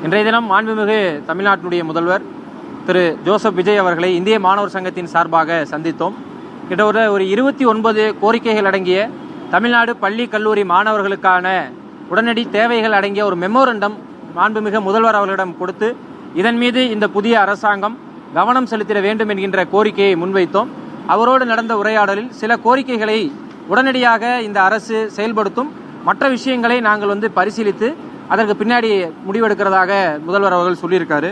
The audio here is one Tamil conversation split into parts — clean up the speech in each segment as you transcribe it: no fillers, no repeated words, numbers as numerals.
இன்றைய தினம் மாண்புமிகு தமிழ்நாட்டினுடைய முதல்வர் திரு ஜோசப் விஜய் அவர்களை இந்திய மாணவர் சங்கத்தின் சார்பாக சந்தித்தோம். கிட்டத்தட்ட ஒரு 29 கோரிக்கைகள் அடங்கிய தமிழ்நாடு பள்ளி கல்லூரி மாணவர்களுக்கான உடனடி தேவைகள் அடங்கிய ஒரு மெமோரண்டம் மாண்புமிகு முதல்வர் அவர்களிடம் கொடுத்து இதன் மீது இந்த புதிய அரசாங்கம் கவனம் செலுத்திட வேண்டும் என்கின்ற கோரிக்கையை முன்வைத்தோம். அவரோடு நடந்த உரையாடலில் சில கோரிக்கைகளை உடனடியாக இந்த அரசு செயல்படுத்தும், மற்ற விஷயங்களை நாங்கள் பரிசீலித்து அதற்கு பின்னாடி முடிவெடுக்கிறதாக முதல்வர் அவர்கள் சொல்லியிருக்காரு.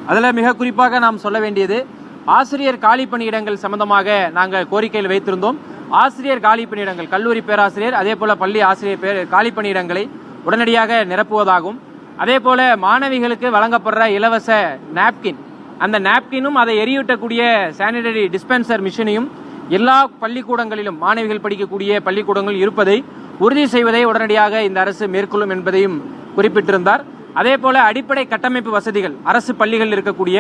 அதில் மிக குறிப்பாக நாம் சொல்ல வேண்டியது ஆசிரியர் காலி பணியிடங்கள் சம்பந்தமாக நாங்கள் கோரிக்கையில் வைத்திருந்தோம். ஆசிரியர் காலி பணியிடங்கள், கல்லூரி பேராசிரியர் அதே போல பள்ளி ஆசிரியர் காலி பணியிடங்களை உடனடியாக நிரப்புவதாகும். அதே போல மாணவிகளுக்கு வழங்கப்படுற இலவச நாப்கின், அந்த நாப்கினும் அதை எரியூட்டக்கூடிய சானிடரி டிஸ்பென்சர் மிஷினையும் எல்லா பள்ளிக்கூடங்களிலும் மாணவிகள் படிக்கக்கூடிய பள்ளிக்கூடங்கள் இருப்பதை உறுதி செய்வதை உடனடியாக இந்த அரசு மேற்கொள்ளும் என்பதையும் குறிப்பிட்டிருந்தார். அதே போல அடிப்படை கட்டமைப்பு வசதிகள், அரசு பள்ளிகளில் இருக்கக்கூடிய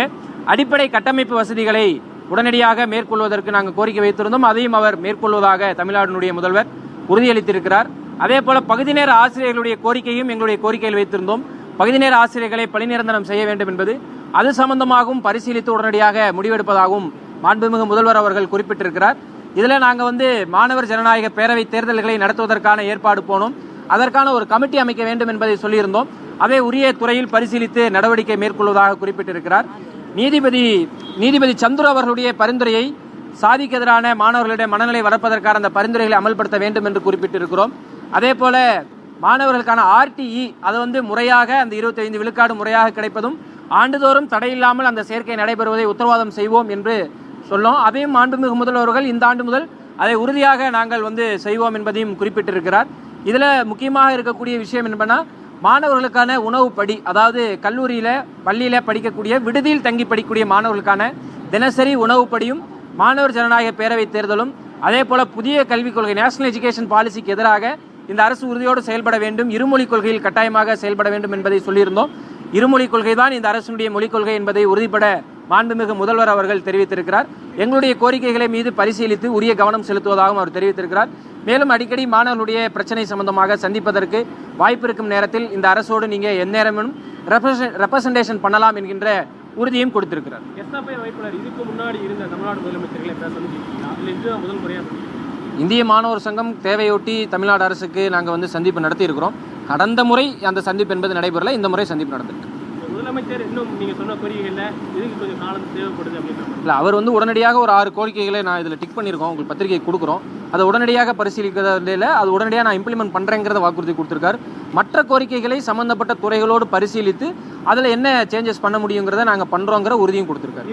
அடிப்படை கட்டமைப்பு வசதிகளை உடனடியாக மேற்கொள்வதற்கு நாங்கள் கோரிக்கை வைத்திருந்தோம். அதையும் அவர் மேற்கொள்வதாக தமிழ்நாட்டினுடைய முதல்வர் உறுதியளித்திருக்கிறார். அதே போல பகுதி நேர ஆசிரியர்களுடைய கோரிக்கையும் எங்களுடைய கோரிக்கையில் வைத்திருந்தோம். பகுதி நேர ஆசிரியர்களை பணி நிரந்தரம் செய்ய வேண்டும் என்பது, அது சம்பந்தமாகவும் பரிசீலித்து உடனடியாக முடிவெடுப்பதாகவும் மாண்புமிகு முதல்வர் அவர்கள் குறிப்பிட்டிருக்கிறார். இதில் நாங்கள் மாணவர் ஜனநாயக பேரவை தேர்தல்களை நடத்துவதற்கான ஏற்பாடு போனோம். அதற்கான ஒரு கமிட்டி அமைக்க வேண்டும் என்பதை சொல்லியிருந்தோம். அதை உரிய துறையில் பரிசீலித்து நடவடிக்கை மேற்கொள்வதாக குறிப்பிட்டிருக்கிறார். நீதிபதி சந்துரு அவர்களுடைய பரிந்துரையை சாதிக்கு எதிரான மாணவர்களுடைய மனநிலை வளர்ப்பதற்கான அந்த பரிந்துரைகளை அமல்படுத்த வேண்டும் என்று குறிப்பிட்டிருக்கிறோம். அதே போல மாணவர்களுக்கான RTE அதை முறையாக அந்த 25 விழுக்காடு முறையாக கிடைப்பதும், ஆண்டுதோறும் தடையில்லாமல் அந்த சேர்க்கை நடைபெறுவதை உத்தரவாதம் செய்வோம் என்று சொல்லோம். அதையும் மாண்புமிகு முதல்வர்கள் இந்த ஆண்டு முதல் அதை உறுதியாக நாங்கள் செய்வோம் என்பதையும் குறிப்பிட்டிருக்கிறார். இதில் முக்கியமாக இருக்கக்கூடிய விஷயம் என்னன்னா, மாணவர்களுக்கான உணவு படி, அதாவது கல்லூரியில் பள்ளியில் படிக்கக்கூடிய விடுதியில் தங்கி படிக்கக்கூடிய மாணவர்களுக்கான தினசரி உணவு படியும் மாணவர் ஜனநாயக பேரவை தேர்தலும், அதே போல புதிய கல்விக் கொள்கை நேஷனல் எஜுகேஷன் பாலிசிக்கு எதிராக இந்த அரசு உறுதியோடு செயல்பட வேண்டும், இருமொழிக் கொள்கையில் கட்டாயமாக செயல்பட வேண்டும் என்பதை சொல்லியிருந்தோம். இருமொழிக் கொள்கை தான் இந்த அரசுடைய மொழிக் கொள்கை என்பதை உறுதிப்பட மாண்புமிகு முதல்வர் அவர்கள் தெரிவித்திருக்கிறார். எங்களுடைய கோரிக்கைகளை மீது பரிசீலித்து உரிய கவனம் செலுத்துவதாகவும் அவர் தெரிவித்திருக்கிறார். மேலும் அடிக்கடி மாணவர்களுடைய பிரச்சனை சம்பந்தமாக சந்திப்பதற்கு வாய்ப்பு இருக்கும் நேரத்தில் இந்த அரசோடு நீங்கள் எந்நேரமும் ரெப்ரசன்டேஷன் பண்ணலாம் என்கின்ற உறுதியும் கொடுத்திருக்கிறார். இதுக்கு முன்னாடி இருந்த தமிழ்நாடு முதலமைச்சர்களை முதல் முறையாக இந்திய மாணவர் சங்கம் தேவையொட்டி தமிழ்நாடு அரசுக்கு நாங்கள் சந்திப்பு நடத்தி இருக்கிறோம். கடந்த முறை அந்த சந்திப்பு என்பது நடைபெறல, இந்த முறை சந்திப்பு நடந்திருக்கு. முதலமைச்சர் இன்னும் நீங்க சொன்ன கோரிக்கைகள்ல இதுக்கு கொஞ்சம் காலம் தேவைப்படுது அப்படின்னு இல்லை, அவர் உடனடியாக ஒரு 6 கோரிக்கைகளை நான் இதில் டிக் பண்ணியிருக்கோம், உங்களுக்கு பத்திரிகை கொடுக்குறோம். அதை உடனடியாக பரிசீலிக்கிறதில்ல, அது உடனடியாக நான் இம்ப்ளிமெண்ட் பண்ணுறேங்கிறத வாக்குறுதி கொடுத்துருக்காரு. மற்ற கோரிக்கைகளை சம்பந்தப்பட்ட துறைகளோடு பரிசீலித்து அதில் என்ன சேஞ்சஸ் பண்ண முடியுங்கிறத நாங்கள் பண்ணுறோங்கிற உறுதியும் கொடுத்துருக்காரு.